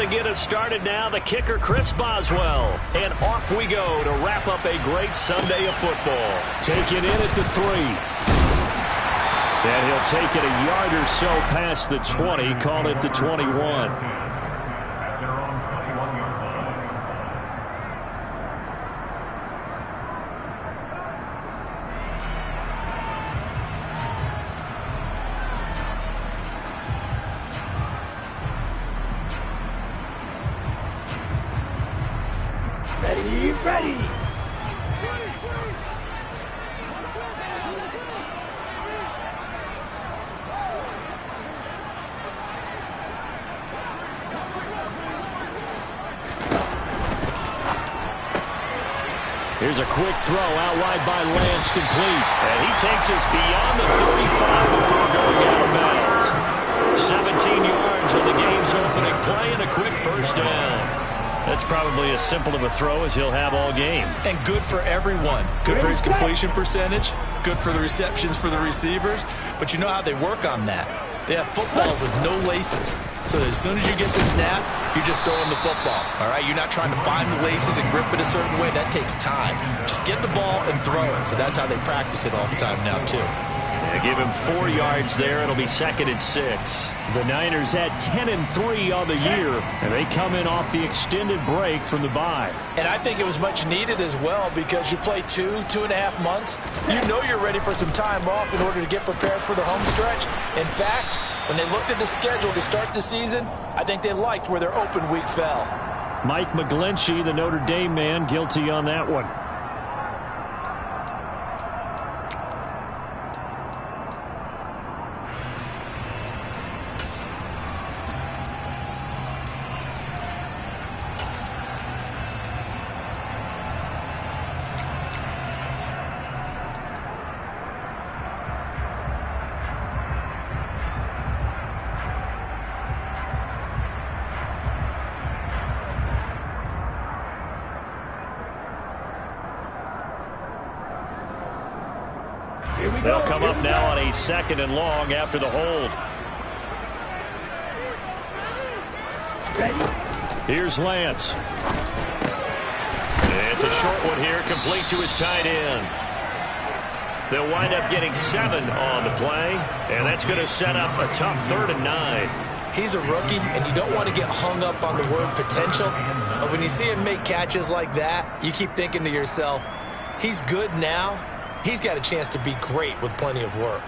to get us started now, the kicker, Chris Boswell. And off we go to wrap up a great Sunday of football. Take it in at the 3. And he'll take it a yard or so past the 20, call it the 21. Ready. Here's a quick throw out wide by Lance, complete. And he takes us beyond the 35 before going out of bounds. 17 yards on the game's opening play and a quick first down. That's probably as simple of a throw as he'll have all game. And good for everyone. Good for his completion percentage. Good for the receptions for the receivers. But you know how they work on that. They have footballs with no laces. So as soon as you get the snap, you're just throwing the football. All right? You're not trying to find the laces and grip it a certain way. That takes time. Just get the ball and throw it. So that's how they practice it all the time now, too. Give him 4 yards there. It'll be 2nd and 6. The Niners had 10-3 on the year, and they come in off the extended break from the bye. And I think it was much needed as well because you play 2.5 months. You know you're ready for some time off in order to get prepared for the home stretch. In fact, when they looked at the schedule to start the season, I think they liked where their open week fell. Mike McGlinchey, the Notre Dame man, guilty on that one. They'll come up now on a 2nd and long after the hold. Here's Lance. It's a short one here, complete to his tight end. They'll wind up getting 7 on the play, and that's going to set up a tough 3rd and 9. He's a rookie, and you don't want to get hung up on the word potential. But when you see him make catches like that, you keep thinking to yourself, he's good now. He's got a chance to be great with plenty of work.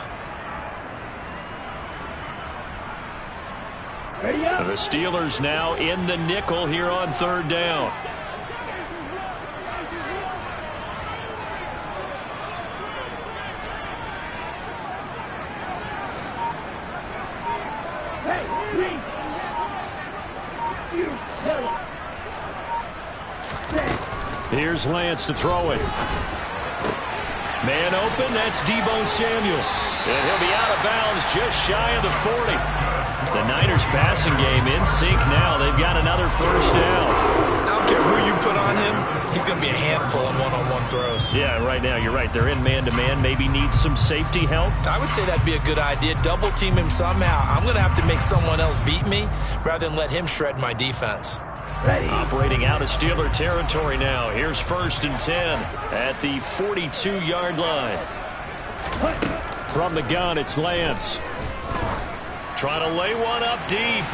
The Steelers now in the nickel here on 3rd down. Here's Lance to throw it. Man open, that's Deebo Samuel. And he'll be out of bounds just shy of the 40. The Niners passing game in sync now. They've got another first down. I don't care who you put on him. He's going to be a handful in one-on-one throws. Yeah, right now, you're right. They're in man-to-man. Maybe needs some safety help. I would say that'd be a good idea. Double team him somehow. I'm going to have to make someone else beat me rather than let him shred my defense. Ready. Operating out of Steeler territory now. Here's 1st and 10 at the 42-yard line. From the gun, it's Lance. Trying to lay one up deep.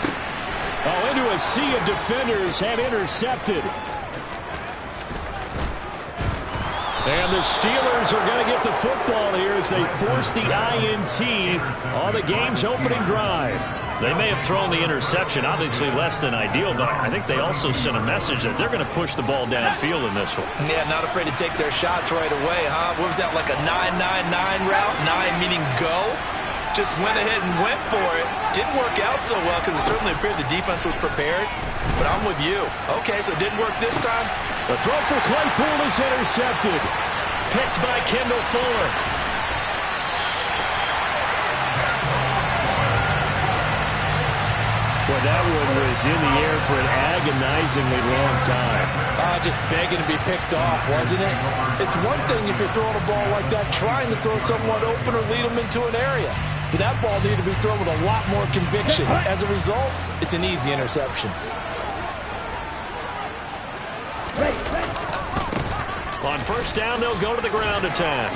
Oh, into a sea of defenders, and intercepted. And the Steelers are going to get the football here as they force the INT on the game's opening drive. They may have thrown the interception, obviously less than ideal, but I think they also sent a message that they're going to push the ball downfield in this one. Yeah, not afraid to take their shots right away, huh? What was that, like a 9-9-9 route? 9 meaning go? Just went ahead and went for it. Didn't work out so well because it certainly appeared the defense was prepared. But I'm with you. Okay, so it didn't work this time. The throw for Claypool is intercepted. Picked by Kendall Fuller. Well, that one was in the air for an agonizingly long time. Just begging to be picked off, wasn't it? It's one thing if you're throwing a ball like that, trying to throw someone open or lead them into an area. But that ball needed to be thrown with a lot more conviction. As a result, it's an easy interception. On first down, they'll go to the ground attack.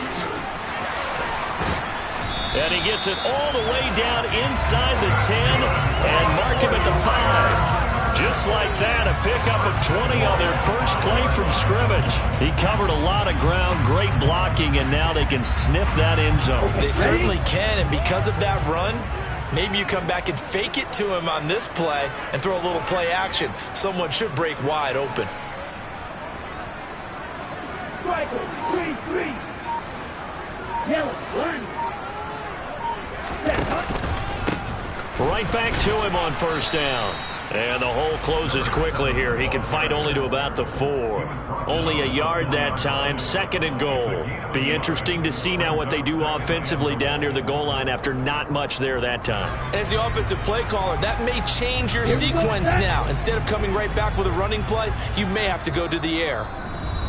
And he gets it all the way down inside the 10 and mark him at the 5. Just like that, a pickup of 20 on their first play from scrimmage. He covered a lot of ground, great blocking, and now they can sniff that end zone. They certainly can, and because of that run, maybe you come back and fake it to him on this play and throw a little play action. Someone should break wide open. Striker, 3-3. Yellow, 1. Right back to him on first down. And the hole closes quickly here. He can fight only to about the 4. Only a yard that time, 2nd and goal. Be interesting to see now what they do offensively down near the goal line after not much there that time. As the offensive play caller, that may change your sequence now. Instead of coming right back with a running play, you may have to go to the air.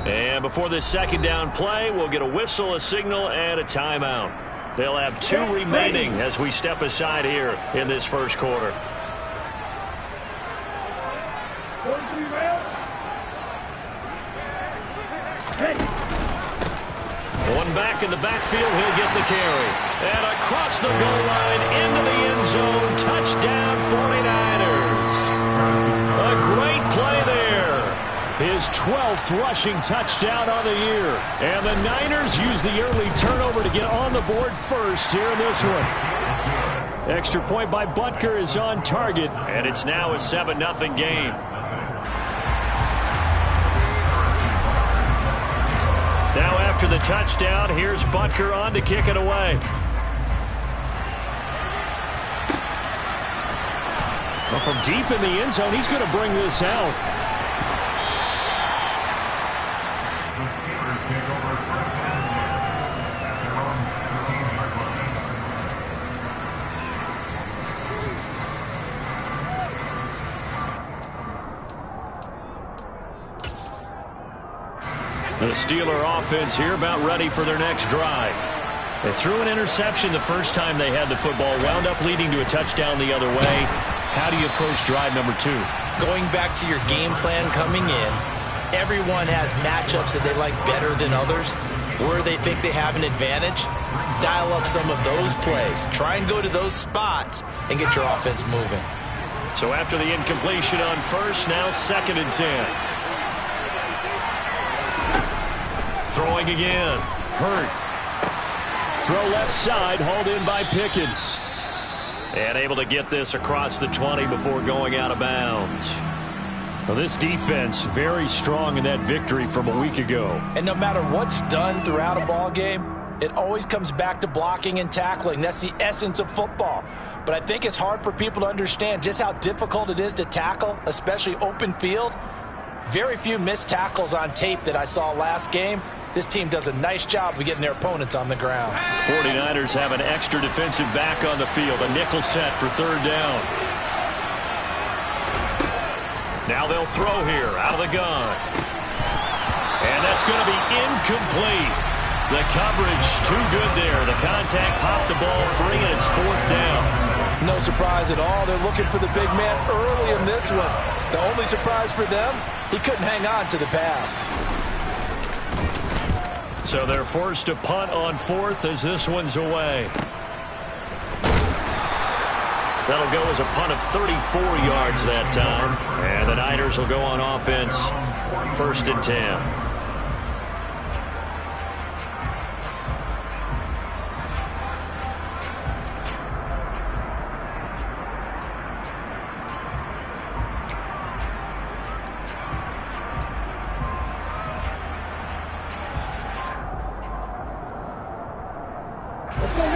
And before this 2nd down play, we'll get a whistle, a signal, and a timeout. They'll have 2 remaining as we step aside here in this first quarter. One back in the backfield, he'll get the carry. And across the goal line, into the end zone, touchdown 49ers. A great play there. His 12th rushing touchdown on the year. And the Niners use the early turnover to get on the board first here in this one. Extra point by Butker is on target, and it's now a 7-0 game. Now after the touchdown, here's Butker on to kick it away. Well, from deep in the end zone, he's going to bring this out. The Steeler offense here about ready for their next drive. They threw an interception the first time they had the football, wound up leading to a touchdown the other way. How do you approach drive number 2? Going back to your game plan coming in, everyone has matchups that they like better than others, where they think they have an advantage. Dial up some of those plays. Try and go to those spots and get your offense moving. So after the incompletion on first, now 2nd and 10. Throwing again. Hurt. Throw left side, hauled in by Pickens. And able to get this across the 20 before going out of bounds. Well, this defense very strong in that victory from a week ago. And no matter what's done throughout a ball game, it always comes back to blocking and tackling. That's the essence of football. But I think it's hard for people to understand just how difficult it is to tackle, especially open field. Very few missed tackles on tape that I saw last game. This team does a nice job of getting their opponents on the ground. 49ers have an extra defensive back on the field. A nickel set for 3rd down. Now they'll throw here out of the gun. And that's going to be incomplete. The coverage too good there. The contact popped the ball free, and it's 4th down. No surprise at all. They're looking for the big man early in this one. The only surprise for them, he couldn't hang on to the pass. So they're forced to punt on 4th as this one's away. That'll go as a punt of 34 yards that time. And the Niners will go on offense 1st and 10.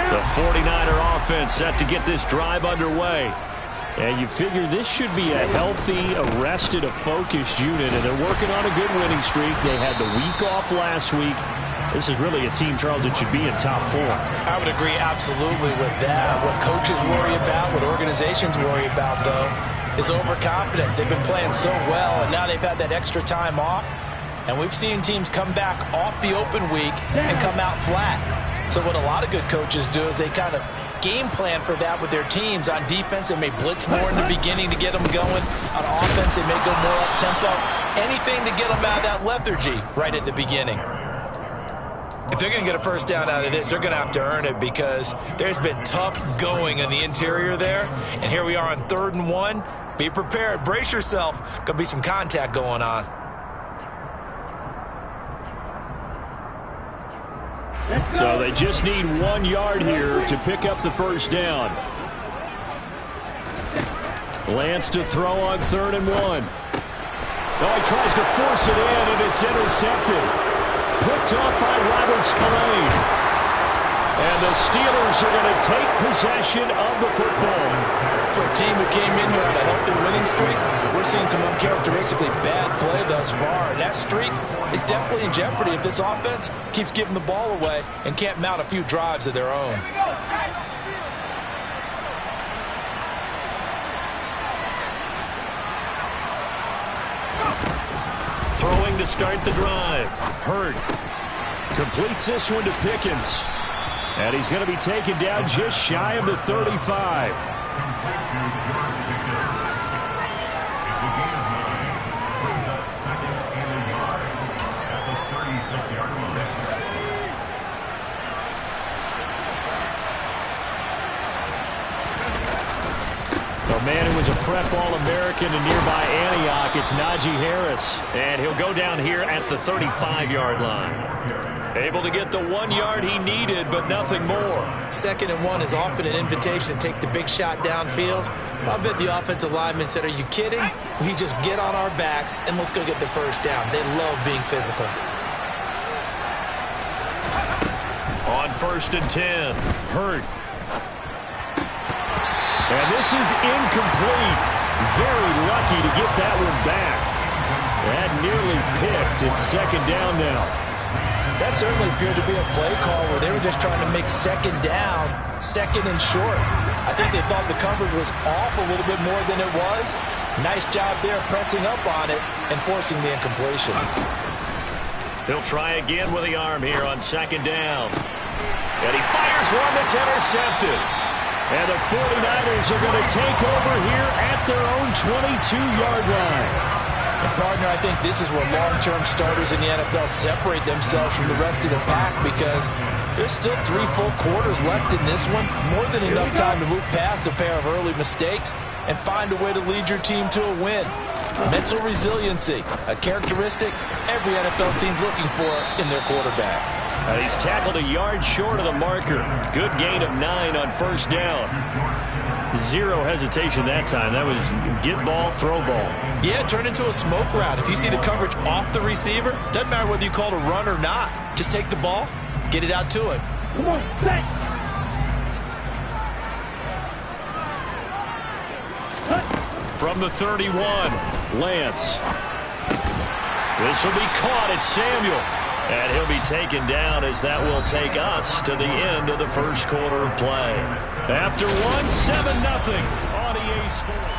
The 49er offense set to get this drive underway. And you figure this should be a healthy, arrested, a focused unit, and they're working on a good winning streak. They had the week off last week. This is really a team, Charles, that should be in top 4. I would agree absolutely with that. What coaches worry about, what organizations worry about, though, is overconfidence. They've been playing so well, and now they've had that extra time off. And we've seen teams come back off the open week and come out flat. So what a lot of good coaches do is they kind of game plan for that with their teams. On defense, they may blitz more in the beginning to get them going. On offense, they may go more up-tempo. Anything to get them out of that lethargy right at the beginning. If they're going to get a first down out of this, they're going to have to earn it because there's been tough going in the interior there. And here we are on 3rd and 1. Be prepared. Brace yourself. Going to be some contact going on. So they just need 1 yard here to pick up the first down. Lance to throw on 3rd and 1. Oh, he tries to force it in, and it's intercepted. Picked off by Robert Spillane. And the Steelers are going to take possession of the football. For a team who came in here on a healthy winning streak, we're seeing some uncharacteristically bad play thus far. And that streak is definitely in jeopardy if this offense keeps giving the ball away and can't mount a few drives of their own. Throwing to start the drive. Hurd completes this one to Pickens. And he's going to be taken down just shy of the 35. A man who was a prep All-American in nearby Antioch, it's Najee Harris. And he'll go down here at the 35-yard line. Able to get the 1 yard he needed, but nothing more. 2nd and 1 is often an invitation to take the big shot downfield. I bet the offensive linemen said, are you kidding? We just get on our backs and let's go get the first down. They love being physical. On 1st and 10, Hurd. And this is incomplete. Very lucky to get that one back. That nearly picked. It's 2nd down now. That certainly appeared to be a play call where they were just trying to make 2nd down, 2nd and short. I think they thought the coverage was off a little bit more than it was. Nice job there pressing up on it and forcing the incompletion. He'll try again with the arm here on 2nd down. And he fires one that's intercepted. And the 49ers are going to take over here at their own 22-yard line. And partner, I think this is where long-term starters in the NFL separate themselves from the rest of the pack because there's still 3 full quarters left in this one. More than enough time to move past a pair of early mistakes and find a way to lead your team to a win. Mental resiliency, a characteristic every NFL team's looking for in their quarterback. He's tackled a yard short of the marker. Good gain of 9 on 1st down. 0 hesitation that time. That was get ball, throw ball. Yeah, turn into a smoke route. If you see the coverage off the receiver, doesn't matter whether you call it a run or not. Just take the ball, get it out to him. Come on, set. From the 31, Lance. This will be caught at Samuel. And he'll be taken down as that will take us to the end of the first quarter of play. After 7-0 on EA Sports.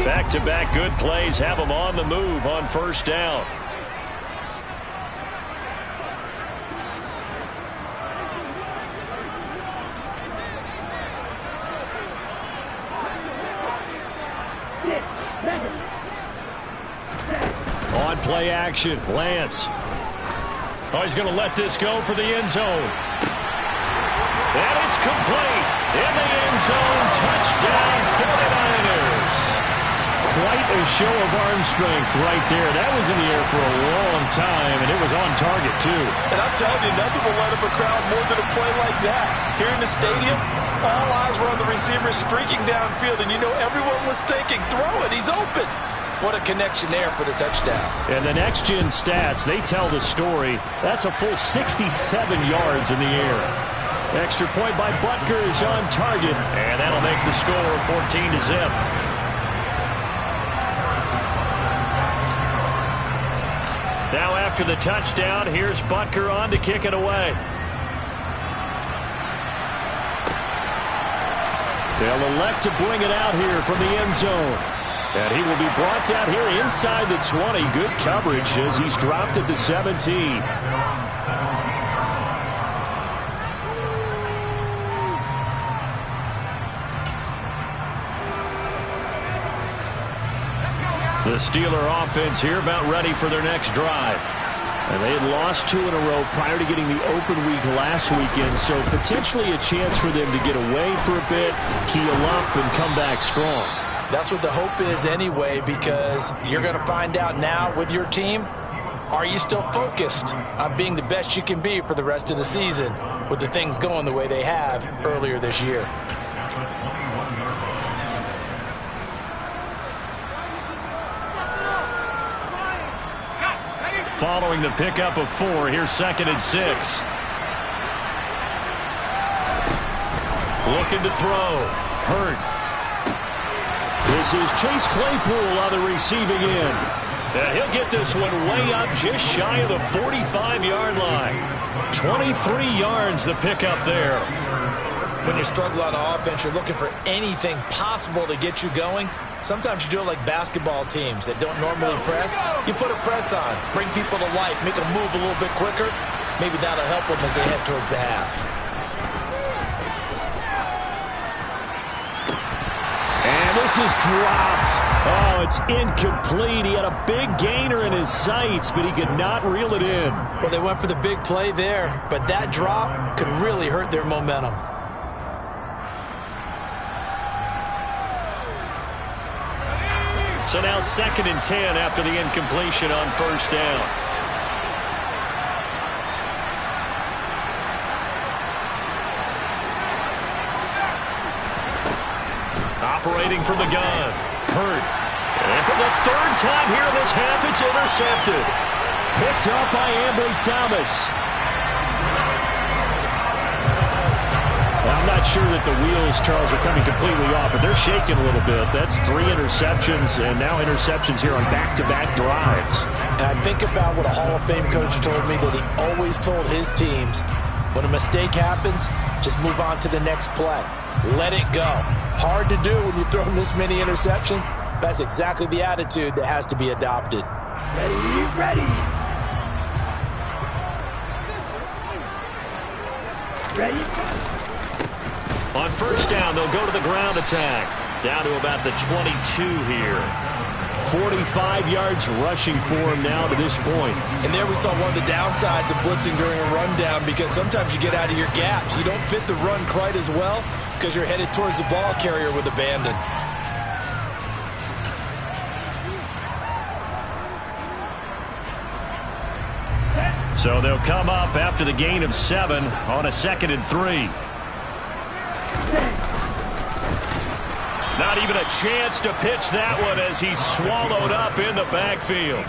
Back-to-back good plays have them on the move on 1st down. On play action, Lance. Oh, he's going to let this go for the end zone. And it's complete. In the end zone, touchdown 49ers. Quite a show of arm strength right there. That was in the air for a long time, and it was on target, too. And I'm telling you, nothing will light up a crowd more than a play like that. Here in the stadium, all eyes were on the receiver streaking downfield, and you know everyone was thinking, throw it, he's open. What a connection there for the touchdown. And the next-gen stats, they tell the story. That's a full 67 yards in the air. Extra point by Butker is on target, and that'll make the score 14-0. Now after the touchdown, here's Butker on to kick it away. They'll elect to bring it out here from the end zone. And he will be brought down here inside the 20. Good coverage as he's dropped at the 17. The Steeler offense here about ready for their next drive. And they had lost 2 in a row prior to getting the open week last weekend, so potentially a chance for them to get away for a bit, keel up, and come back strong. That's what the hope is anyway, because you're going to find out now with your team, are you still focused on being the best you can be for the rest of the season with the things going the way they have earlier this year? Following the pickup of 4, here's 2nd and 6. Looking to throw. Hurt. This is Chase Claypool on the receiving end. And he'll get this one way up just shy of the 45-yard line. 23 yards the pickup there. When you struggle on offense, you're looking for anything possible to get you going. Sometimes you do it like basketball teams that don't normally press. You put a press on, bring people to life, make them move a little bit quicker. Maybe that'll help them as they head towards the half. And this is dropped. Oh, it's incomplete. He had a big gainer in his sights, but he could not reel it in. Well, they went for the big play there, but that drop could really hurt their momentum. So now 2nd and 10 after the incompletion on 1st down. Operating from the gun. Hurt. And for the 3rd time here in this half, it's intercepted. Picked up by Ambry Thomas. I'm not sure that the wheels, Charles, are coming completely off, but they're shaking a little bit. That's 3 interceptions, and now interceptions here on back-to-back drives. And I think about what a Hall of Fame coach told me, that he always told his teams, when a mistake happens, just move on to the next play. Let it go. Hard to do when you've thrown this many interceptions. That's exactly the attitude that has to be adopted. Ready. Ready. On 1st down, they'll go to the ground attack. Down to about the 22 here. 45 yards rushing for him now to this point. And there we saw one of the downsides of blitzing during a rundown, because sometimes you get out of your gaps. You don't fit the run quite as well because you're headed towards the ball carrier with abandon. So they'll come up after the gain of 7 on a 2nd and 3. Not even a chance to pitch that one as he's swallowed up in the backfield.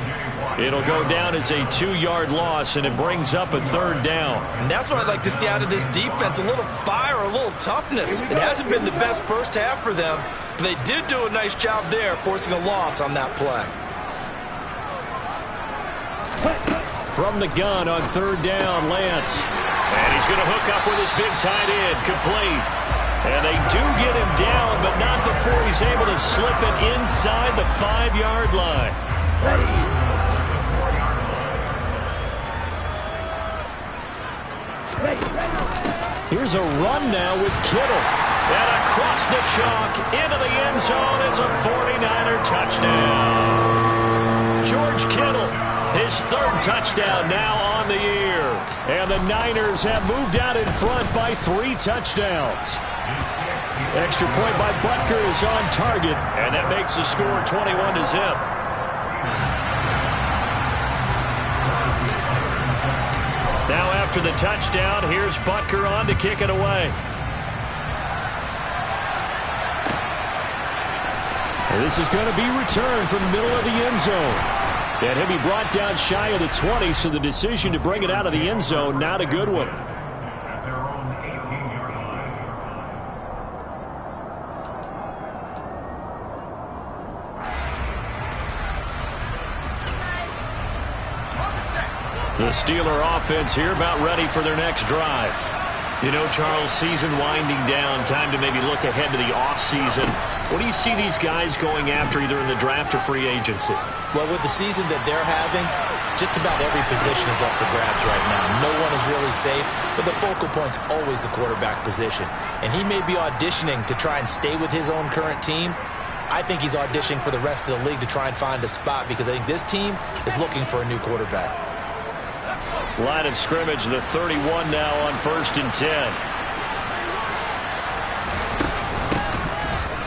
It'll go down as a 2-yard loss, and it brings up a 3rd down. And that's what I'd like to see out of this defense, a little fire, a little toughness. It hasn't been the best first half for them, but they did do a nice job there, forcing a loss on that play. From the gun on 3rd down, Lance. And he's going to hook up with his big tight end, complete. And they do get him down, but not before he's able to slip it inside the 5-yard line. Here's a run now with Kittle. And across the chalk, into the end zone, it's a 49er touchdown. George Kittle, his 3rd touchdown now on the year. And the Niners have moved out in front by 3 touchdowns. Extra point by Butker is on target, and that makes the score 21-0. Now after the touchdown, here's Butker on to kick it away. And this is going to be returned from the middle of the end zone. And he'll be brought down shy of the 20, so the decision to bring it out of the end zone, not a good one. The Steeler offense here about ready for their next drive. You know, Charles, season winding down, time to maybe look ahead to the offseason. What do you see these guys going after either in the draft or free agency? Well, with the season that they're having, just about every position is up for grabs right now. No one is really safe, but the focal point's always the quarterback position. And he may be auditioning to try and stay with his own current team. I think he's auditioning for the rest of the league to try and find a spot because I think this team is looking for a new quarterback. Line of scrimmage, the 31 now on 1st and 10.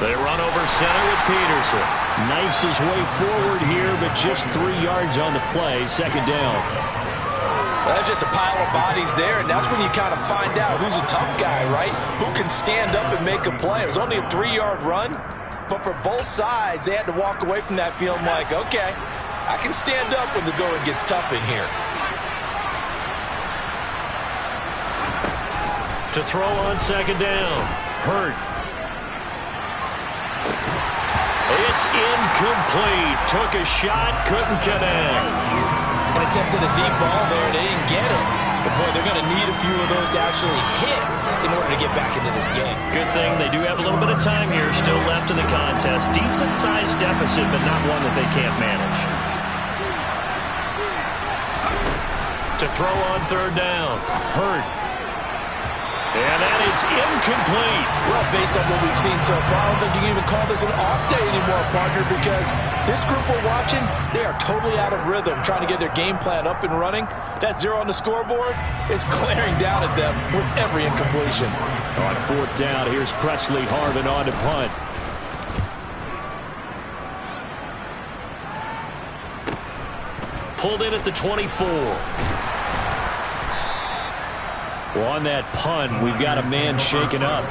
They run over center with Peterson. Knifes his way forward here, but just 3 yards on the play. 2nd down. Well, that's just a pile of bodies there, and that's when you kind of find out who's a tough guy, right? Who can stand up and make a play. It was only a 3-yard run, but for both sides, they had to walk away from that feeling like, okay, I can stand up when the going gets tough in here. To throw on 2nd down. Hurt. It's incomplete. Took a shot, couldn't connect. And attempted a deep ball there. They didn't get it. But, boy, they're going to need a few of those to actually hit in order to get back into this game. Good thing they do have a little bit of time here still left in the contest. Decent-sized deficit, but not one that they can't manage. To throw on 3rd down. Hurt. And that is incomplete. Well, based on what we've seen so far, I don't think you can even call this an off day anymore, partner, because this group we're watching, they are totally out of rhythm, trying to get their game plan up and running. That 0 on the scoreboard is glaring down at them with every incompletion. On 4th down, here's Presley Harvin on to punt. Pulled in at the 24. Well, on that punt, we've got a man shaken up.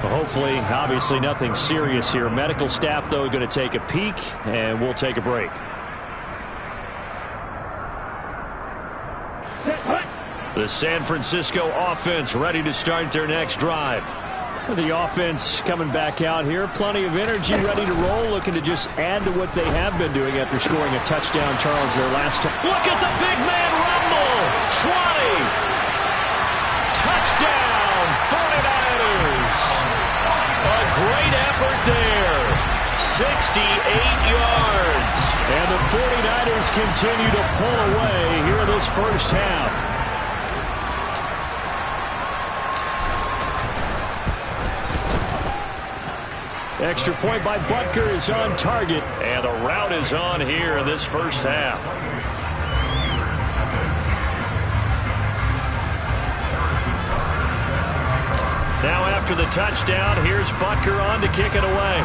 Well, hopefully, obviously, nothing serious here. Medical staff, though, going to take a peek, and we'll take a break. The San Francisco offense ready to start their next drive. The offense coming back out here. Plenty of energy, ready to roll, looking to just add to what they have been doing after scoring a touchdown, Charles, their last time. Look at the big man rumble! 20! Touchdown, 49ers. A great effort there. 68 yards. And the 49ers continue to pull away here in this first half. Extra point by Butker is on target. And the route is on here in this first half. Now after the touchdown, here's Butker on to kick it away.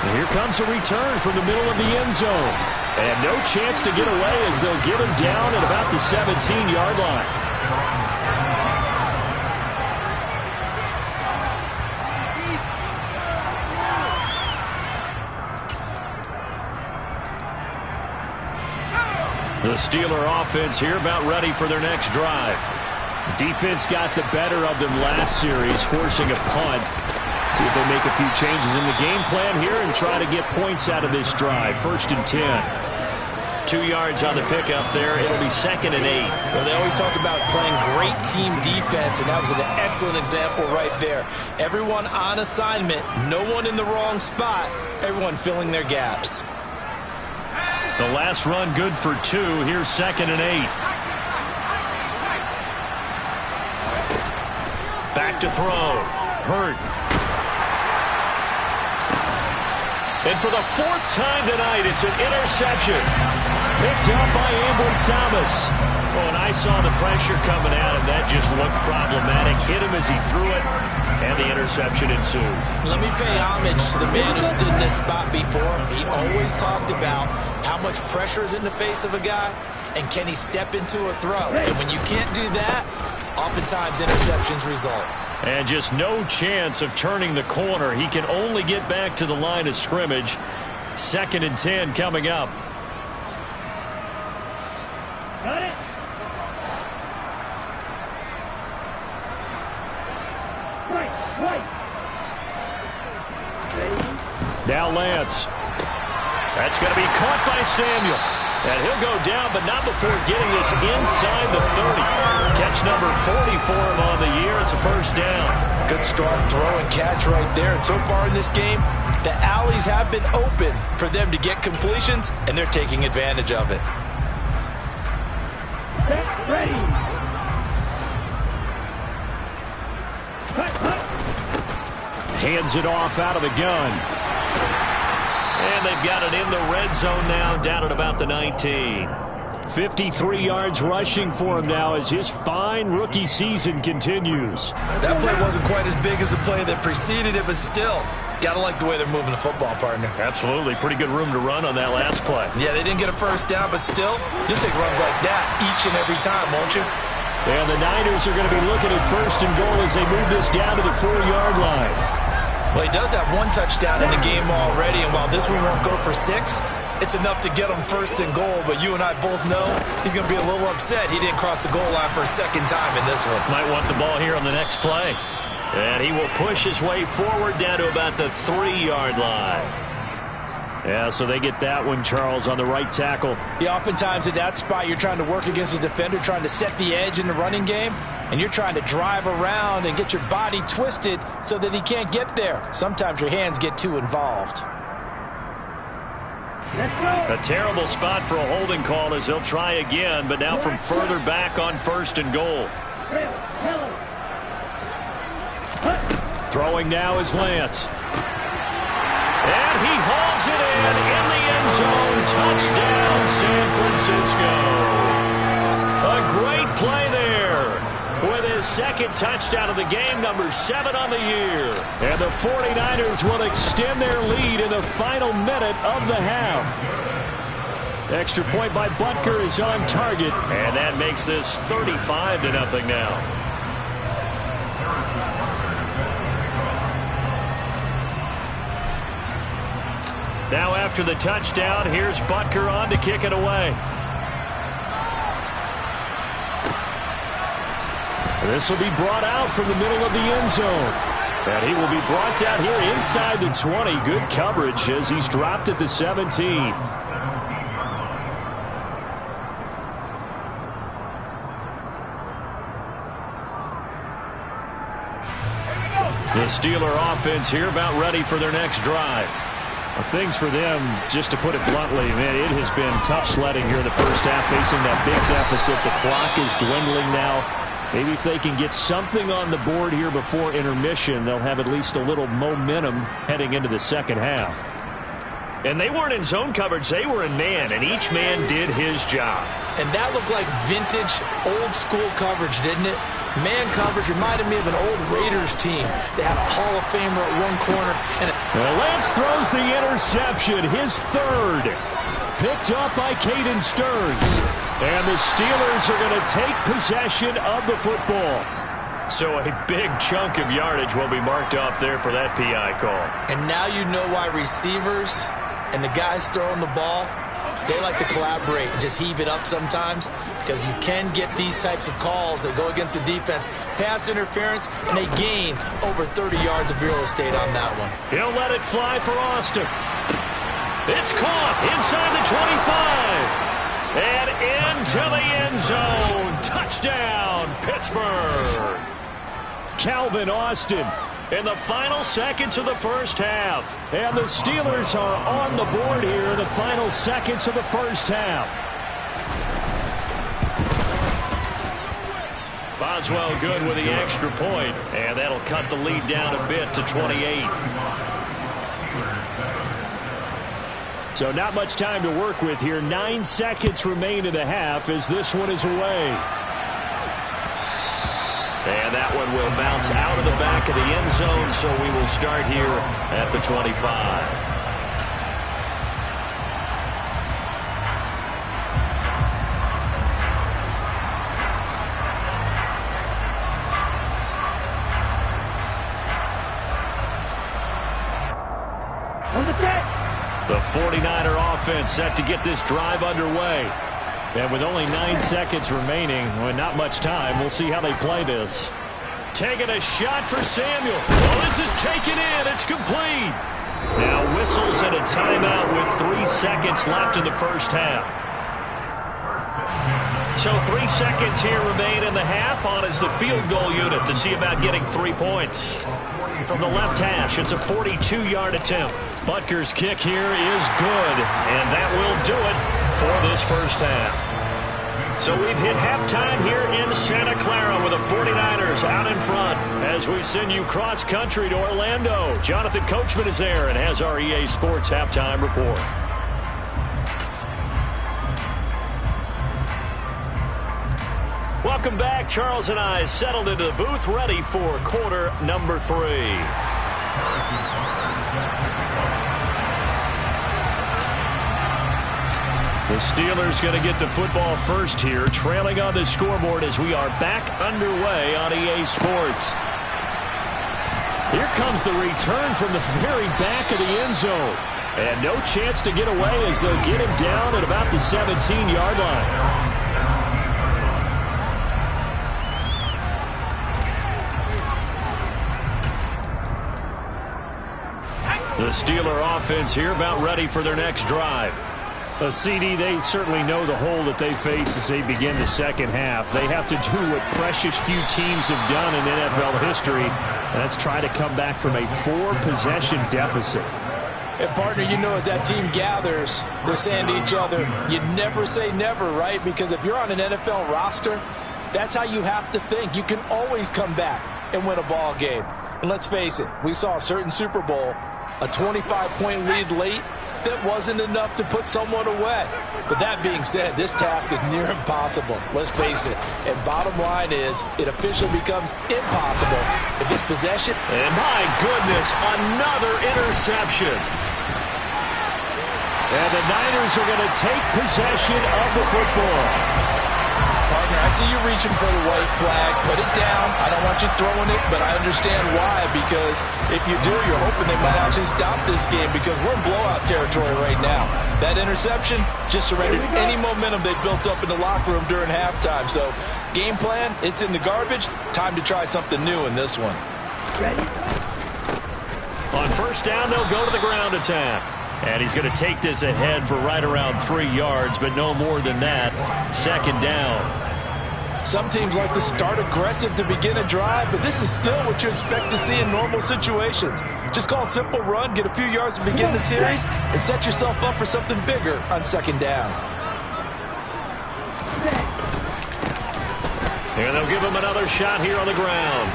And here comes a return from the middle of the end zone. And no chance to get away as they'll get him down at about the 17-yard line. The Steeler offense here about ready for their next drive. Defense got the better of them last series, forcing a punt. See if they make a few changes in the game plan here and try to get points out of this drive. 1st and 10. 2 yards on the pickup there. It'll be 2nd and 8. Well, they always talk about playing great team defense, and that was an excellent example right there. Everyone on assignment, no one in the wrong spot, everyone filling their gaps. The last run good for 2. Here's 2nd and 8. Back to throw. Hurt. And for the 4th time tonight, it's an interception. Picked up by Ambry Thomas. Oh, and I saw the pressure coming at him. That just looked problematic. Hit him as he threw it, and the interception ensued. Let me pay homage to the man who stood in this spot before. He always talked about how much pressure is in the face of a guy, and can he step into a throw. And when you can't do that, oftentimes interceptions result. And just no chance of turning the corner. He can only get back to the line of scrimmage. 2nd and 10 coming up. Got it. Right. Now Lance. That's going to be caught by Samuel. And he'll go down, but not before getting this inside the 30. Catch number 40 for him on the year. It's a first down. Good strong throw and catch right there. And so far in this game, the alleys have been open for them to get completions, and they're taking advantage of it. Set, ready. Hands it off out of the gun. And they've got it in the red zone now, down at about the 19. 53 yards rushing for him now as his fine rookie season continues. That play wasn't quite as big as the play that preceded it, but still, gotta like the way they're moving the football, partner. Absolutely. Pretty good room to run on that last play. Yeah, they didn't get a first down, but still, you'll take runs like that each and every time, won't you? And the Niners are going to be looking at first and goal as they move this down to the 4-yard line. Well, he does have one touchdown in the game already, and while this one won't go for 6, it's enough to get him first and goal. But you and I both know he's going to be a little upset he didn't cross the goal line for a second time in this one. Might want the ball here on the next play. And he will push his way forward down to about the 3-yard line. Yeah, so they get that one, Charles, on the right tackle. Yeah, oftentimes at that spot, you're trying to work against a defender, trying to set the edge in the running game, and you're trying to drive around and get your body twisted so that he can't get there. Sometimes your hands get too involved. A terrible spot for a holding call as they'll try again, but now from further back on first and goal. Throwing now is Lance. And he hauls it in the end zone. Touchdown, San Francisco. A great play there with his second touchdown of the game, number 7 on the year. And the 49ers will extend their lead in the final minute of the half. Extra point by Butker is on target, and that makes this 35-0 now. Now after the touchdown, here's Butker on to kick it away. This will be brought out from the middle of the end zone. And he will be brought down here inside the 20. Good coverage as he's dropped at the 17. The Steeler offense here about ready for their next drive. Things for them, just to put it bluntly, man, it has been tough sledding here in the first half, facing that big deficit. The clock is dwindling now. Maybe if they can get something on the board here before intermission, they'll have at least a little momentum heading into the second half. And they weren't in zone coverage, they were in man, and each man did his job. And that looked like vintage, old-school coverage, didn't it? Man coverage reminded me of an old Raiders team. They had a Hall of Famer at one corner. And Lance throws the interception, his third. Picked up by Caden Stearns. And the Steelers are going to take possession of the football. So a big chunk of yardage will be marked off there for that PI call. And now you know why receivers and the guys throwing the ball, they like to collaborate and just heave it up sometimes, because you can get these types of calls that go against the defense. Pass interference, and they gain over 30 yards of real estate on that one. He'll let it fly for Austin. It's caught inside the 25. And into the end zone. Touchdown, Pittsburgh. Calvin Austin in the final seconds of the first half. And the Steelers are on the board here in the final seconds of the first half. Boswell good with the extra point, and that'll cut the lead down a bit to 28. So not much time to work with here. 9 seconds remain in the half as this one is away. And that one will bounce out of the back of the end zone, so we will start here at the 25. The 49er offense set to get this drive underway. And with only 9 seconds remaining, well, not much time, we'll see how they play this. Taking a shot for Samuel. Oh, this is taken in. It's complete. Now whistles and a timeout with 3 seconds left in the first half. So 3 seconds here remain in the half. On is the field goal unit to see about getting 3 points. From the left hash, it's a 42-yard attempt. Butker's kick here is good, and that will do it for this first half. So we've hit halftime here in Santa Clara with the 49ers out in front as we send you cross-country to Orlando. Jonathan Coachman is there and has our EA Sports halftime report. Welcome back. Charles and I settled into the booth, ready for quarter number 3. The Steelers going to get the football first here, trailing on the scoreboard as we are back underway on EA Sports. Here comes the return from the very back of the end zone. And no chance to get away as they'll get him down at about the 17-yard line. The Steeler offense here about ready for their next drive. A CD, they certainly know the hole that they face as they begin the second half. They have to do what precious few teams have done in NFL history, and that's try to come back from a 4-possession deficit. And, partner, you know, as that team gathers, they're saying to each other, you never say never, right? Because if you're on an NFL roster, that's how you have to think. You can always come back and win a ball game. And let's face it, we saw a certain Super Bowl, a 25-point lead late, that wasn't enough to put someone away. But that being said, this task is near impossible. Let's face it. And bottom line is, it officially becomes impossible if this possession... And my goodness, another interception. And the Niners are going to take possession of the football. Partner, I see you reaching for the white flag. Put it down. I don't want you throwing it, but I understand why. Because if you do, you're hoping they might actually stop this game because we're in blowout territory right now. That interception just surrendered any momentum they built up in the locker room during halftime. So, game plan, it's in the garbage. Time to try something new in this one. Ready? On first down, they'll go to the ground attack. And he's going to take this ahead for right around 3 yards, but no more than that. Second down. Some teams like to start aggressive to begin a drive, but this is still what you expect to see in normal situations. Just call a simple run, get a few yards to begin the series, and set yourself up for something bigger on second down. And they'll give him another shot here on the ground.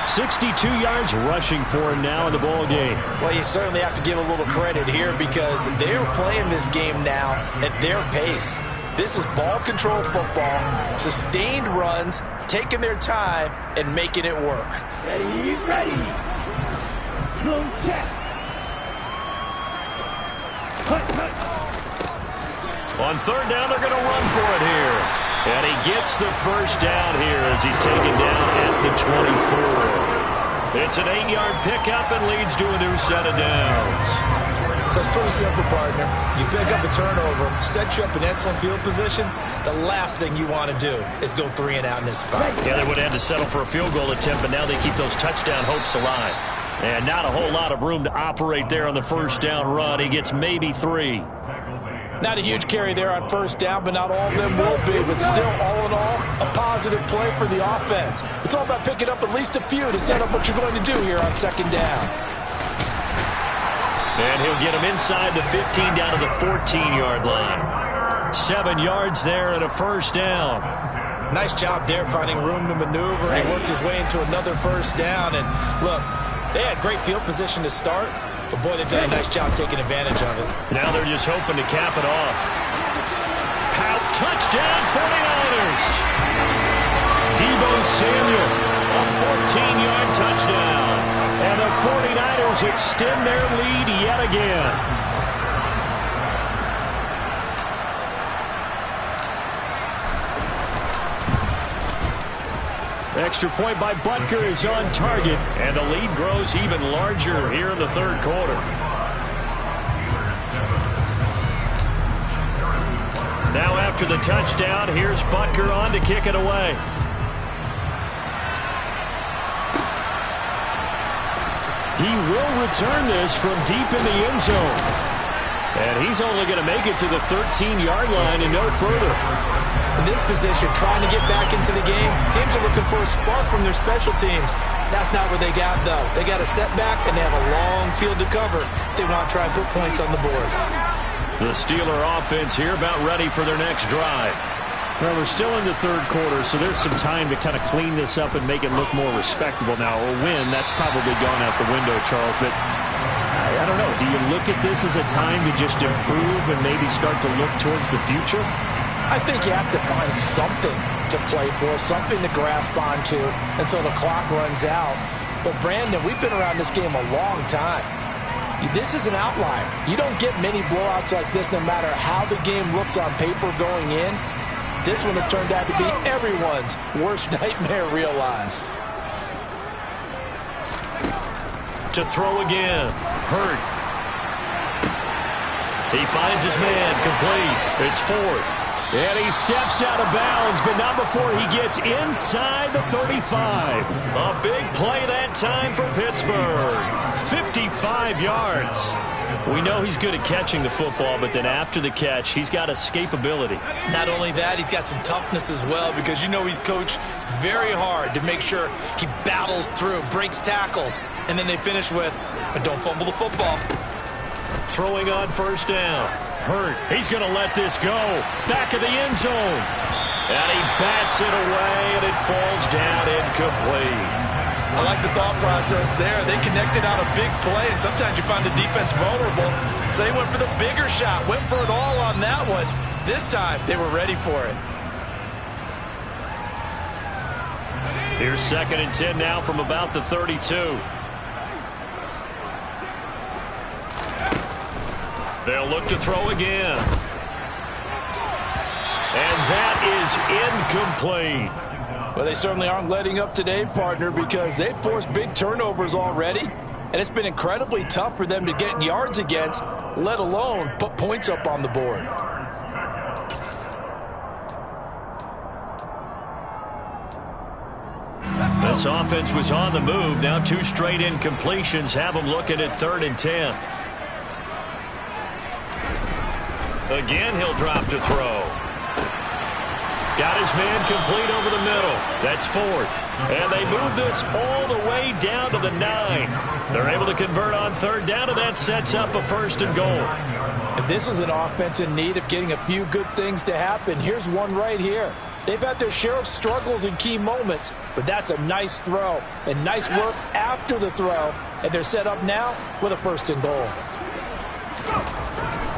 62 yards rushing for him now in the ball game. Well, you certainly have to give a little credit here because they're playing this game now at their pace. This is ball control football, sustained runs, taking their time, and making it work. Ready, ready. Slow check. Cut. On third down, they're going to run for it here. And he gets the first down here as he's taken down at the 24. It's an 8-yard pickup and leads to a new set of downs. So it's pretty simple, partner. You pick up a turnover, set you up in excellent field position. The last thing you want to do is go 3 and out in this spot. Yeah, they would have had to settle for a field goal attempt, but now they keep those touchdown hopes alive. And not a whole lot of room to operate there on the first down run. He gets maybe 3. Not a huge carry there on first down, but not all of them will be. But still, all in all, a positive play for the offense. It's all about picking up at least a few to set up what you're going to do here on second down. And he'll get him inside the 15 down to the 14-yard line. 7 yards there and a first down. Nice job there finding room to maneuver, and he worked his way into another first down. And look, they had great field position to start, but boy, they've done a nice job taking advantage of it. Now they're just hoping to cap it off. Touchdown, 49ers. Deebo Samuel, a 14-yard touchdown. And the 49ers extend their lead yet again. Extra point by Butker is on target, and the lead grows even larger here in the third quarter. Now after the touchdown, here's Butker on to kick it away. He will return this from deep in the end zone. And he's only going to make it to the 13-yard line and no further. In this position, trying to get back into the game, teams are looking for a spark from their special teams. That's not what they got, though. They got a setback, and they have a long field to cover if they want to try and put points on the board. The Steeler offense here about ready for their next drive. Well, we're still in the third quarter, so there's some time to kind of clean this up and make it look more respectable now. A win, that's probably gone out the window, Charles, but I don't know. Do you look at this as a time to just improve and maybe start to look towards the future? I think you have to find something to play for, something to grasp onto until the clock runs out. But, Brandon, we've been around this game a long time. This is an outlier. You don't get many blowouts like this no matter how the game looks on paper going in. This one has turned out to be everyone's worst nightmare realized. To throw again. Hurt. He finds his man. Complete. It's Ford. And he steps out of bounds, but not before he gets inside the 35. A big play that time for Pittsburgh. 55 yards. We know he's good at catching the football, but then after the catch, he's got escapability. Not only that, he's got some toughness as well, because you know he's coached very hard to make sure he battles through, breaks tackles, and then they finish with, but don't fumble the football. Throwing on first down. Hurt. He's going to let this go. Back of the end zone. And he bats it away, and it falls down incomplete. I like the thought process there. They connected on a big play, and sometimes you find the defense vulnerable. So they went for the bigger shot, went for it all on that one. This time, they were ready for it. Here's 2nd and 10 now from about the 32. They'll look to throw again. And that is incomplete. Well, they certainly aren't letting up today, partner, because they've forced big turnovers already. And it's been incredibly tough for them to get yards against, let alone put points up on the board. This offense was on the move. Now 2 straight incompletions have them looking at 3rd and 10. Again, he'll drop to throw. Got his man complete over the middle. That's Ford. And they move this all the way down to the 9. They're able to convert on 3rd down, and that sets up a 1st and goal. And this is an offense in need of getting a few good things to happen. Here's one right here. They've had their share of struggles in key moments, but that's a nice throw and nice work after the throw. And they're set up now with a 1st and goal.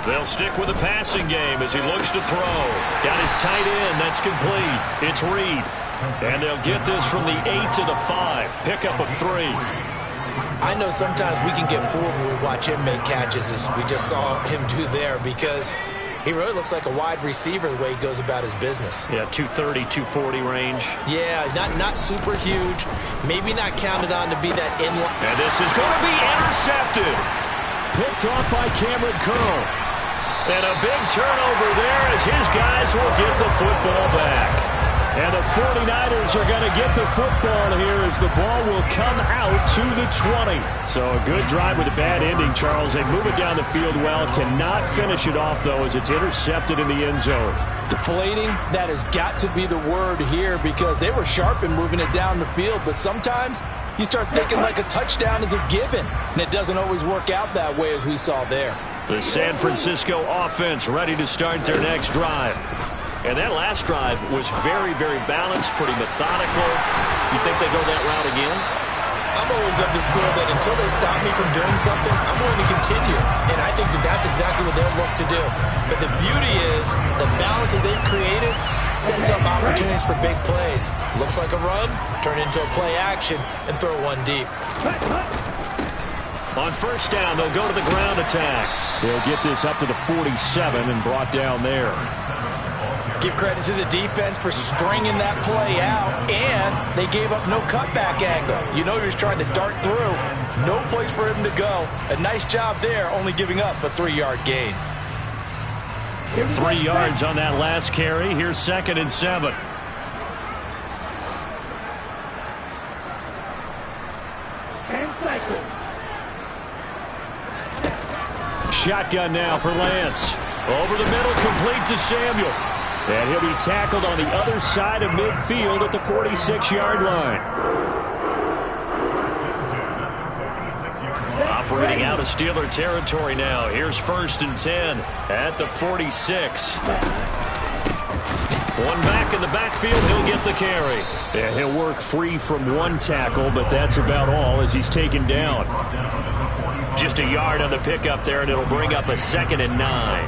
They'll stick with the passing game as he looks to throw. Got his tight end. That's complete. It's Reed. And they'll get this from the 8 to the 5. Pickup of 3. I know sometimes we can get fooled when we watch him make catches, as we just saw him do there, because he really looks like a wide receiver the way he goes about his business. Yeah, 230, 240 range. Yeah, not super huge. Maybe not counted on to be that inline. And this is going to be intercepted. Picked off by Cameron Curl. And a big turnover there as his guys will get the football back. And the 49ers are going to get the football here as the ball will come out to the 20. So a good drive with a bad ending, Charles. They move it down the field well. Cannot finish it off, though, as it's intercepted in the end zone. Deflating, that has got to be the word here, because they were sharp in moving it down the field. But sometimes you start thinking like a touchdown is a given, and it doesn't always work out that way as we saw there. The San Francisco offense ready to start their next drive. And that last drive was very, very balanced, pretty methodical. You think they go that route again? I'm always of the school that until they stop me from doing something, I'm going to continue. And I think that that's exactly what they'll look to do. But the beauty is the balance that they've created sets up opportunities for big plays. Looks like a run, turn into a play action, and throw one deep. On first down, they'll go to the ground attack. They'll get this up to the 47 and brought down there. Give credit to the defense for stringing that play out, and they gave up no cutback angle. You know you're just trying to dart through. No place for him to go. A nice job there, only giving up a 3-yard gain. 3 yards on that last carry. Here's 2nd and 7. shotgun now for Lance. Over the middle, complete to Samuel. And he'll be tackled on the other side of midfield at the 46-yard line. Operating out of Steeler territory now. Here's 1st and 10 at the 46. One back in the backfield, he'll get the carry. Yeah, he'll work free from one tackle, but that's about all as he's taken down. Just a yard on the pickup there, and it'll bring up a 2nd and 9.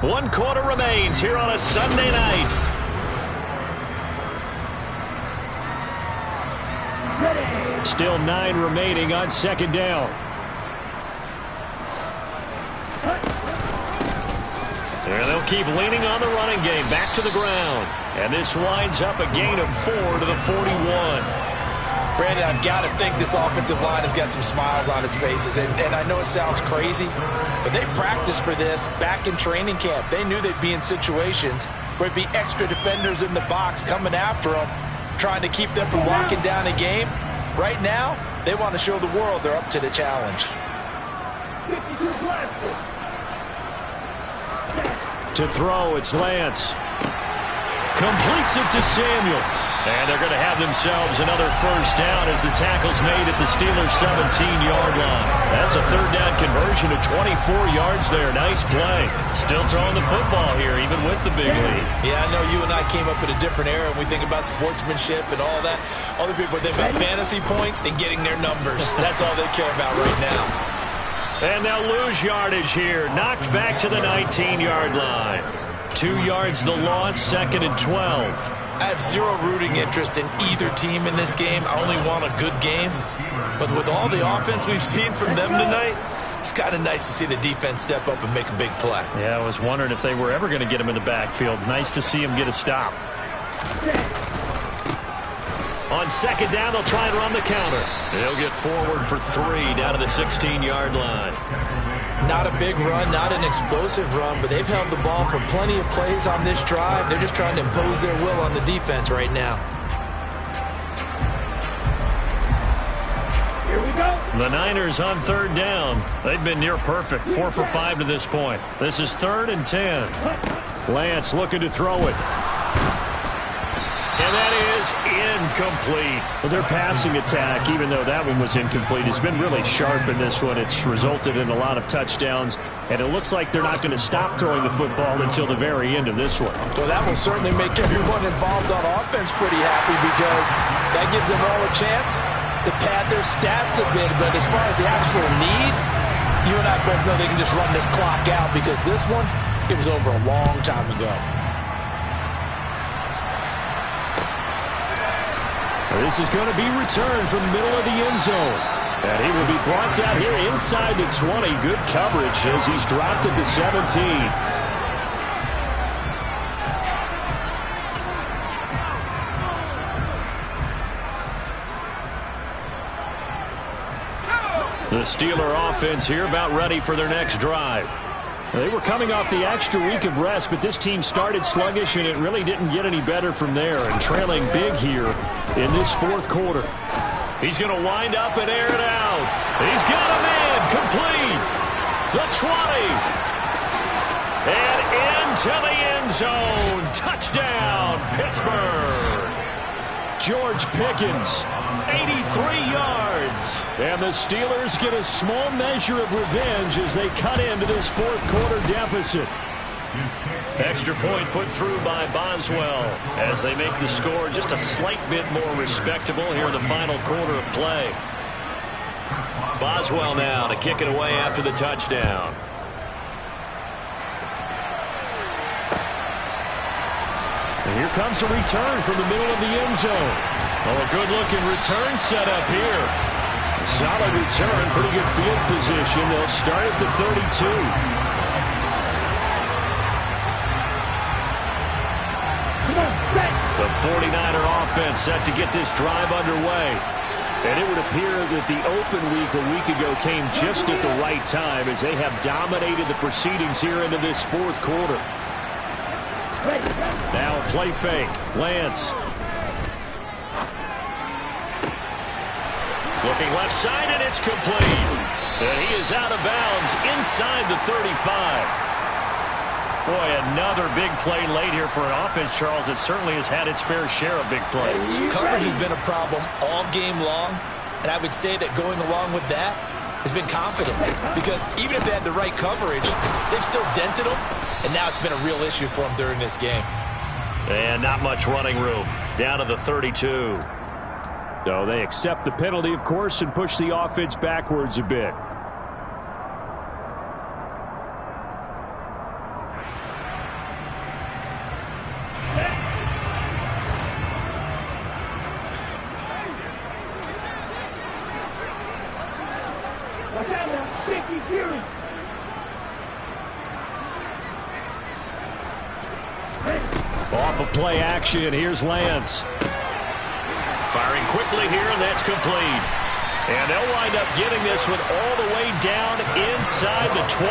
1 quarter remains here on a Sunday night. Still 9 remaining on 2nd down. And they'll keep leaning on the running game. Back to the ground. And this winds up a gain of 4 to the 41. Brandon, I've got to think this offensive line has got some smiles on its faces. And I know it sounds crazy, but they practiced for this back in training camp. They knew they'd be in situations where it'd be extra defenders in the box coming after them, trying to keep them from locking down a game. Right now, they want to show the world they're up to the challenge. To throw, it's Lance. Completes it to Samuel. And they're going to have themselves another 1st down as the tackle's made at the Steelers' 17-yard line. That's a 3rd down conversion of 24 yards there. Nice play. Still throwing the football here, even with the big lead. Yeah, I know you and I came up in a different era, and we think about sportsmanship and all that. Other people think about fantasy points and getting their numbers. That's all they care about right now. And they'll lose yardage here. Knocked back to the 19-yard line. 2 yards the loss, 2nd and 12. I have zero rooting interest in either team in this game. I only want a good game. But with all the offense we've seen from them tonight, it's kind of nice to see the defense step up and make a big play. Yeah, I was wondering if they were ever going to get him in the backfield. Nice to see him get a stop. On 2nd down, they'll try and run the counter. They'll get forward for 3 down to the 16-yard line. Not a big run, not an explosive run, but they've held the ball for plenty of plays on this drive. They're just trying to impose their will on the defense right now. Here we go. The Niners on 3rd down. They've been near perfect, 4 for 5 to this point. This is 3rd and 10. Lance looking to throw it. And that is incomplete. Well, their passing attack, even though that one was incomplete, has been really sharp in this one. It's resulted in a lot of touchdowns, and it looks like they're not going to stop throwing the football until the very end of this one. Well, that will certainly make everyone involved on offense pretty happy because that gives them all a chance to pad their stats a bit. But as far as the actual need, you and I both know they can just run this clock out because this one, it was over a long time ago. This is going to be returned from the middle of the end zone. And he will be brought down here inside the 20. Good coverage as he's dropped at the 17. The Steeler offense here about ready for their next drive. They were coming off the extra week of rest, but this team started sluggish, and it really didn't get any better from there. And trailing big here in this 4th quarter. He's going to wind up and air it out. He's got a man complete. The 20. And into the end zone. Touchdown, Pittsburgh. George Pickens, 83 yards. And the Steelers get a small measure of revenge as they cut into this 4th quarter deficit. Extra point put through by Boswell as they make the score just a slight bit more respectable here in the final quarter of play. Boswell now to kick it away after the touchdown. And here comes a return from the middle of the end zone. Oh, a good-looking return set up here. Solid return, pretty good field position. They'll start at the 32. The 49er offense set to get this drive underway. And it would appear that the open week a week ago came just at the right time as they have dominated the proceedings here into this 4th quarter. Now play fake. Lance. Looking left side, and it's complete. And he is out of bounds inside the 35. Boy, another big play late here for an offense, Charles, that certainly has had its fair share of big plays. Coverage has been a problem all game long, and I would say that going along with that has been confidence. Because even if they had the right coverage, they've still dented them, and now it's been a real issue for them during this game. And not much running room. Down to the 32. So they accept the penalty, of course, and push the offense backwards a bit. Off of play action, here's Lance. Firing quickly here, and that's complete. And they'll wind up getting this one all the way down inside the 20.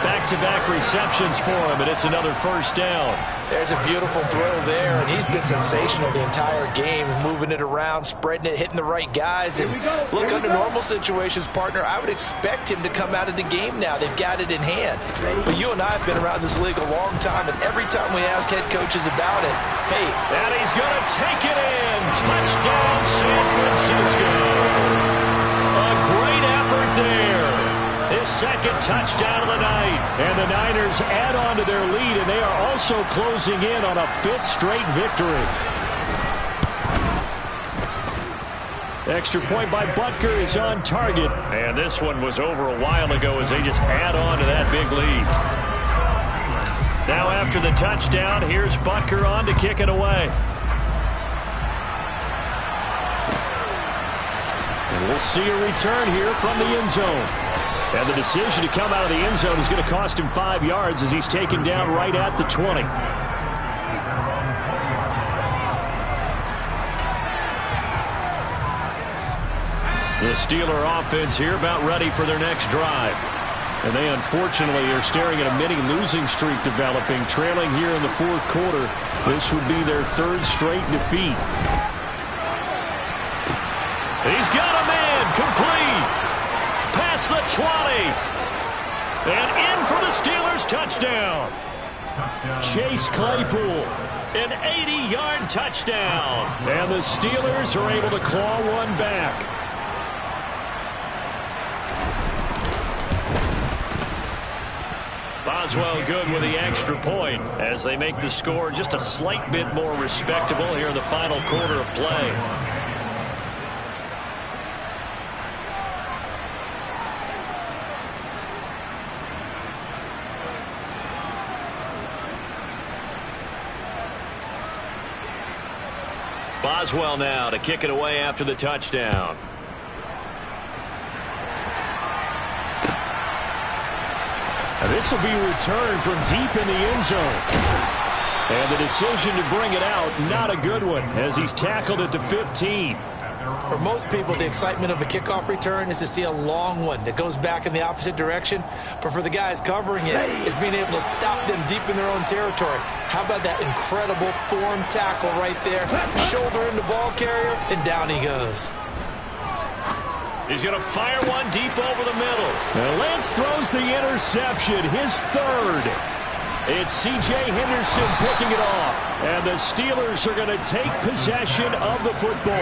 Back-to-back receptions for him, and it's another first down. There's a beautiful throw there, and he's been sensational the entire game, moving it around, spreading it, hitting the right guys. And look, under normal situations, partner, I would expect him to come out of the game now. They've got it in hand. But you and I have been around this league a long time, and every time we ask head coaches about it, hey. And he's going to take it in. Touchdown, San Francisco. A great effort there. His second touchdown of the night. And the Niners add on to their lead, and they are also closing in on a fifth straight victory. Extra point by Butker is on target. And this one was over a while ago as they just add on to that big lead. Now after the touchdown, here's Butker on to kick it away. And we'll see a return here from the end zone. And the decision to come out of the end zone is going to cost him 5 yards as he's taken down right at the 20. The Steeler offense here about ready for their next drive. And they unfortunately are staring at a mini losing streak developing, trailing here in the fourth quarter. This would be their third straight defeat. He's got a man, complete. Past the 20. And in for the Steelers touchdown. Chase Claypool, an 80-yard touchdown. And the Steelers are able to claw one back. Boswell good with the extra point as they make the score just a slight bit more respectable here in the final quarter of play. Boswell now to kick it away after the touchdown. And this will be returned from deep in the end zone. And the decision to bring it out, not a good one, as he's tackled at the 15. For most people, the excitement of a kickoff return is to see a long one that goes back in the opposite direction. But for the guys covering it, it's being able to stop them deep in their own territory. How about that incredible form tackle right there? Shoulder in the ball carrier, and down he goes. He's going to fire one deep over the middle. And Lance throws the interception, his third. It's C.J. Henderson picking it off. And the Steelers are going to take possession of the football.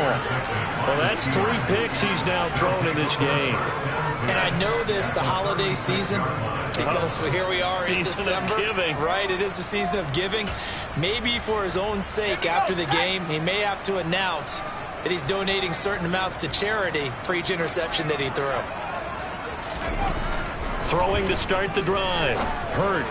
Well, that's 3 picks he's now thrown in this game. And I know this, the holiday season, because here we are in December. Season of giving. Right, it is the season of giving. Maybe for his own sake after the game, he may have to announce that he's donating certain amounts to charity for each interception that he threw. Throwing to start the drive. Hurt.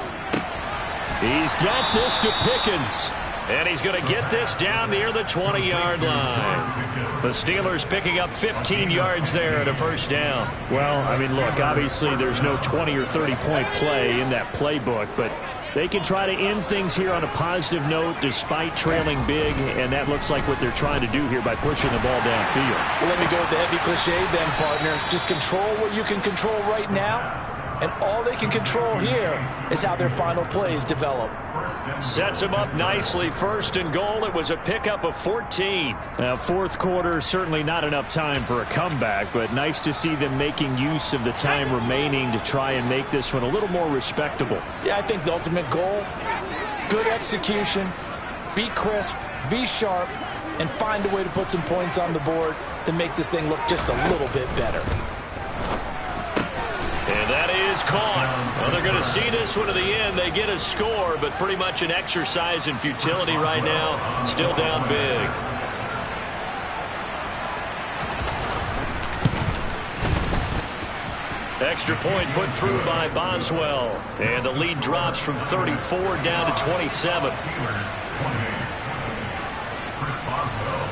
He's got this to Pickens. And he's going to get this down near the 20-yard line. The Steelers picking up 15 yards there at a first down. Well, I mean, look, obviously there's no 20 or 30-point play in that playbook, but they can try to end things here on a positive note despite trailing big, and that looks like what they're trying to do here by pushing the ball downfield. Well, let me go with the heavy cliche then, partner. Just control what you can control right now. And all they can control here is how their final plays develop. Sets him up nicely. First and goal. It was a pickup of 14. Now, fourth quarter, certainly not enough time for a comeback, but nice to see them making use of the time remaining to try and make this one a little more respectable. Yeah, I think the ultimate goal, good execution, be crisp, be sharp, and find a way to put some points on the board to make this thing look just a little bit better. And that is caught. Well, they're going to see this one to the end. They get a score, but pretty much an exercise in futility right now. Still down big. Extra point put through by Boswell. And the lead drops from 34 down to 27.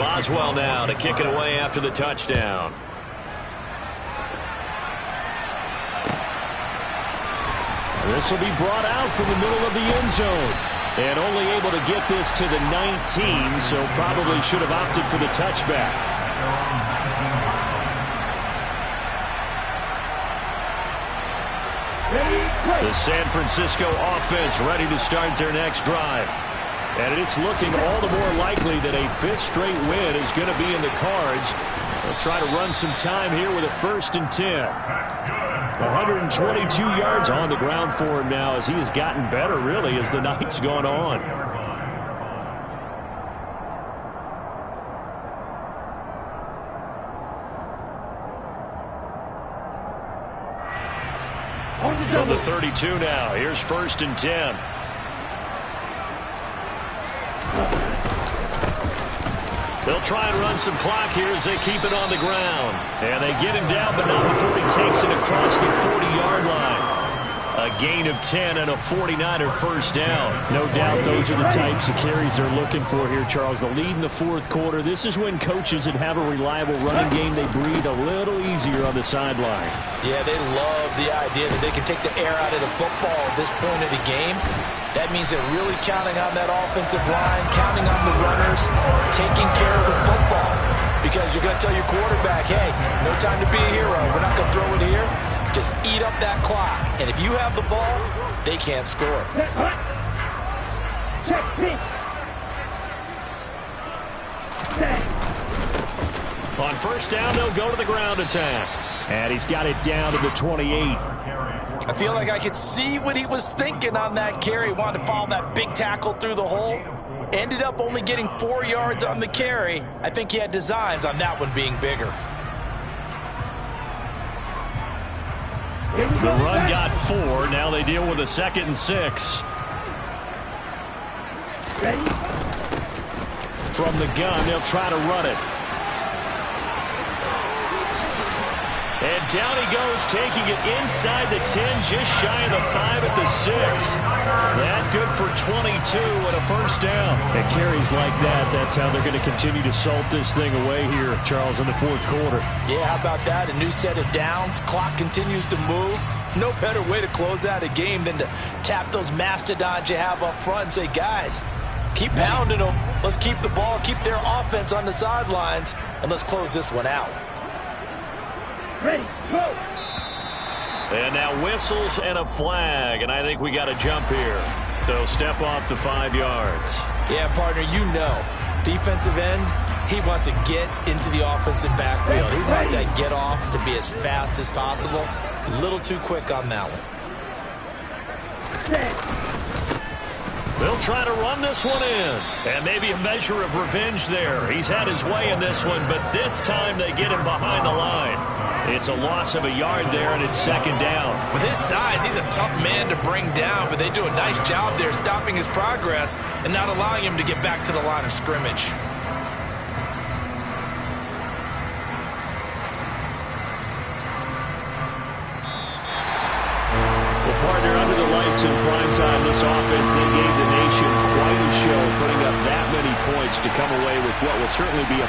Boswell now to kick it away after the touchdown. This will be brought out from the middle of the end zone. And only able to get this to the 19, so probably should have opted for the touchback. The San Francisco offense ready to start their next drive. And it's looking all the more likely that a fifth straight win is going to be in the cards. They'll try to run some time here with a 1st and 10. 122 yards on the ground for him now as he has gotten better, really, as the night's gone on. On the 32 now. Here's 1st and 10. They'll try and run some clock here as they keep it on the ground. And they get him down, but not before he takes it across the 40-yard line. A gain of 10 and a 49er first down. No doubt those are the types of carries they're looking for here, Charles. The lead in the fourth quarter. This is when coaches that have a reliable running game, they breathe a little easier on the sideline. Yeah, they love the idea that they can take the air out of the football at this point of the game. That means they're really counting on that offensive line, counting on the runners, taking care of the football. Because you're going to tell your quarterback, hey, no time to be a hero. We're not going to throw it here. Just eat up that clock. And if you have the ball, they can't score. On first down, they'll go to the ground attack. And he's got it down to the 28. I feel like I could see what he was thinking on that carry. Wanted to follow that big tackle through the hole. Ended up only getting 4 yards on the carry. I think he had designs on that one being bigger. The run got 4. Now they deal with a 2nd and 6. From the gun, they'll try to run it. And down he goes, taking it inside the 10, just shy of the 5 at the 6. That good for 22 and a first down. And carries like that, that's how they're going to continue to salt this thing away here, Charles, in the fourth quarter. Yeah, how about that? A new set of downs. Clock continues to move. No better way to close out a game than to tap those mastodons you have up front and say, guys, keep pounding them. Let's keep the ball, keep their offense on the sidelines, and let's close this one out. Ready, go! And now whistles and a flag, and I think we got a jump here. They'll step off the 5 yards. Yeah, partner, you know, defensive end, he wants to get into the offensive backfield. He wants that get off to be as fast as possible. A little too quick on that one. They'll try to run this one in. And maybe a measure of revenge there. He's had his way in this one, but this time they get him behind the line. It's a loss of a yard there, and it's 2nd down. With his size, he's a tough man to bring down, but they do a nice job there stopping his progress and not allowing him to get back to the line of scrimmage. Partner, under the lights in prime time, this offense, they gave the nation quite a show, putting up that many points to come away with what will certainly be a